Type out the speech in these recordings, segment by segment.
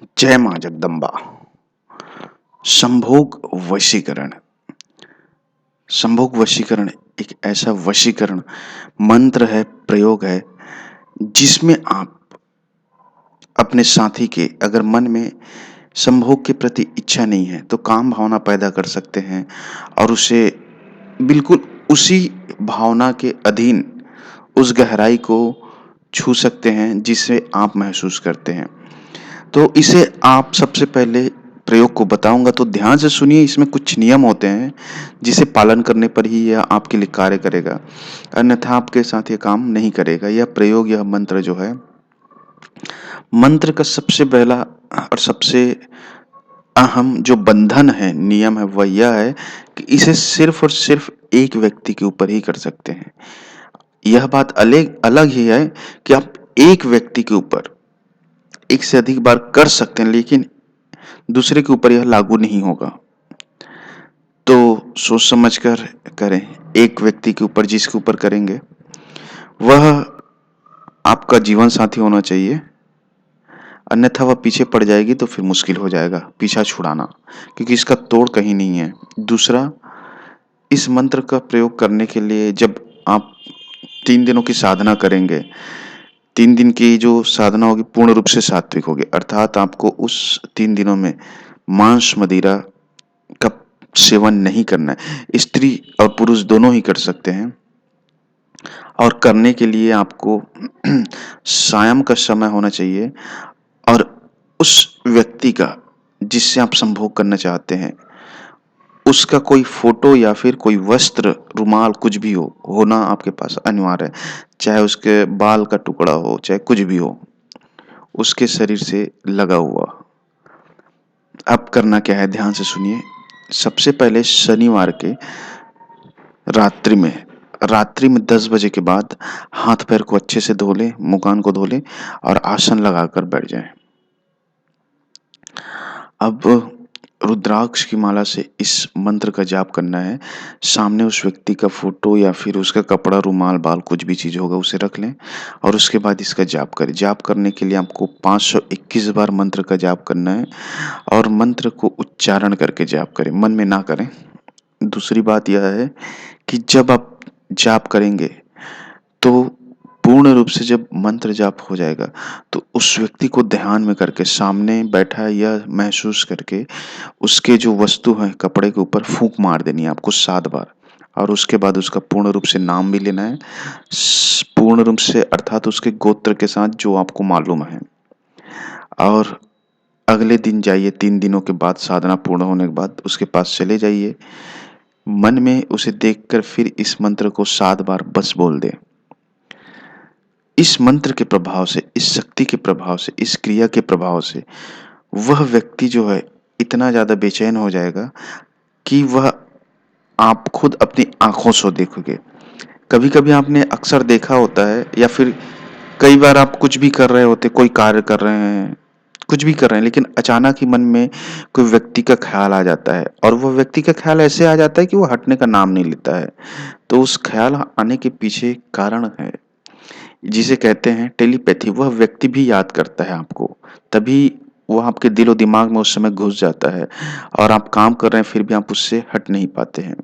जय मां जगदम्बा। संभोग वशीकरण। संभोग वशीकरण एक ऐसा वशीकरण मंत्र है, प्रयोग है, जिसमें आप अपने साथी के अगर मन में संभोग के प्रति इच्छा नहीं है तो काम भावना पैदा कर सकते हैं और उसे बिल्कुल उसी भावना के अधीन उस गहराई को छू सकते हैं जिसे आप महसूस करते हैं। तो इसे आप सबसे पहले प्रयोग को बताऊँगा तो ध्यान से सुनिए। इसमें कुछ नियम होते हैं जिसे पालन करने पर ही यह आपके लिए कार्य करेगा, अन्यथा आपके साथ ये काम नहीं करेगा। यह प्रयोग, यह मंत्र जो है, मंत्र का सबसे पहला और सबसे अहम जो बंधन है, नियम है, वह यह है कि इसे सिर्फ़ और सिर्फ़ एक व्यक्ति के ऊपर ही कर सकते हैं। यह बात अलग अलग ही है कि आप एक व्यक्ति के ऊपर एक से अधिक बार कर सकते हैं, लेकिन दूसरे के ऊपर यह लागू नहीं होगा। तो सोच समझ कर करें। एक व्यक्ति के ऊपर जिसके ऊपर करेंगे वह आपका जीवन साथी होना चाहिए, अन्यथा वह पीछे पड़ जाएगी तो फिर मुश्किल हो जाएगा पीछा छुड़ाना, क्योंकि इसका तोड़ कहीं नहीं है। दूसरा, इस मंत्र का प्रयोग करने के लिए जब आप 3 दिनों की साधना करेंगे, 3 दिन की जो साधना होगी पूर्ण रूप से सात्विक होगी, अर्थात आपको उस 3 दिनों में मांस मदिरा का सेवन नहीं करना है। स्त्री और पुरुष दोनों ही कर सकते हैं और करने के लिए आपको सायं का समय होना चाहिए और उस व्यक्ति का जिससे आप संभोग करना चाहते हैं, उसका कोई फ़ोटो या फिर कोई वस्त्र, रुमाल कुछ भी होना आपके पास अनिवार्य है। चाहे उसके बाल का टुकड़ा हो, चाहे कुछ भी हो, उसके शरीर से लगा हुआ। अब करना क्या है, ध्यान से सुनिए। सबसे पहले शनिवार के रात्रि में 10 बजे के बाद हाथ पैर को अच्छे से धो लें, मुँह-कान को धो लें और आसन लगाकर बैठ जाएँ। अब रुद्राक्ष की माला से इस मंत्र का जाप करना है। सामने उस व्यक्ति का फ़ोटो या फिर उसका कपड़ा, रुमाल, बाल कुछ भी चीज़ होगा उसे रख लें और उसके बाद इसका जाप करें। जाप करने के लिए आपको 521 बार मंत्र का जाप करना है और मंत्र को उच्चारण करके जाप करें, मन में ना करें। दूसरी बात यह है कि जब आप जाप करेंगे तो पूर्ण रूप से जब मंत्र जाप हो जाएगा तो उस व्यक्ति को ध्यान में करके, सामने बैठा है यह महसूस करके, उसके जो वस्तु है कपड़े के ऊपर फूंक मार देनी है आपको 7 बार और उसके बाद उसका पूर्ण रूप से नाम भी लेना है। पूर्ण रूप से अर्थात उसके गोत्र के साथ जो आपको मालूम है। और अगले दिन जाइए, 3 दिनों के बाद साधना पूर्ण होने के बाद उसके पास चले जाइए। मन में उसे देखकर फिर इस मंत्र को 7 बार बस बोल दें। इस मंत्र के प्रभाव से, इस शक्ति के प्रभाव से, इस क्रिया के प्रभाव से वह व्यक्ति जो है इतना ज़्यादा बेचैन हो जाएगा कि वह आप खुद अपनी आँखों से देखोगे। कभी-कभी आपने अक्सर देखा होता है या फिर कई बार आप कुछ भी कर रहे होते, कोई कार्य कर रहे हैं, कुछ भी कर रहे हैं, लेकिन अचानक ही मन में कोई व्यक्ति का ख़्याल आ जाता है और वो व्यक्ति का ख़्याल ऐसे आ जाता है कि वो हटने का नाम नहीं लेता है। तो उस ख़्याल आने के पीछे कारण है, जिसे कहते हैं टेलीपैथी। वह व्यक्ति भी याद करता है आपको, तभी वो आपके दिलो दिमाग में उस समय घुस जाता है और आप काम कर रहे हैं फिर भी आप उससे हट नहीं पाते हैं।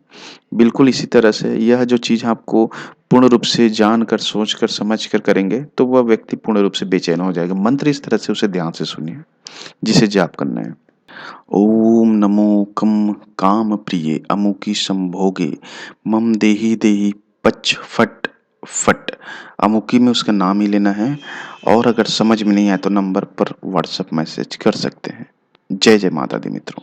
बिल्कुल इसी तरह से यह जो चीज़ आपको पूर्ण रूप से जानकर, सोचकर, समझकर करेंगे तो वह व्यक्ति पूर्ण रूप से बेचैन हो जाएगा। मंत्र इस तरह से उसे ध्यान से सुनिए जिसे जाप करना है। ओम नमो कं कामप्रिये अमुकी संभोगे मम देहि देहि पच फट फट। अमुकी में उसका नाम ही लेना है और अगर समझ में नहीं आए तो नंबर पर व्हाट्सएप मैसेज कर सकते हैं। जय जय माता दी मित्रों।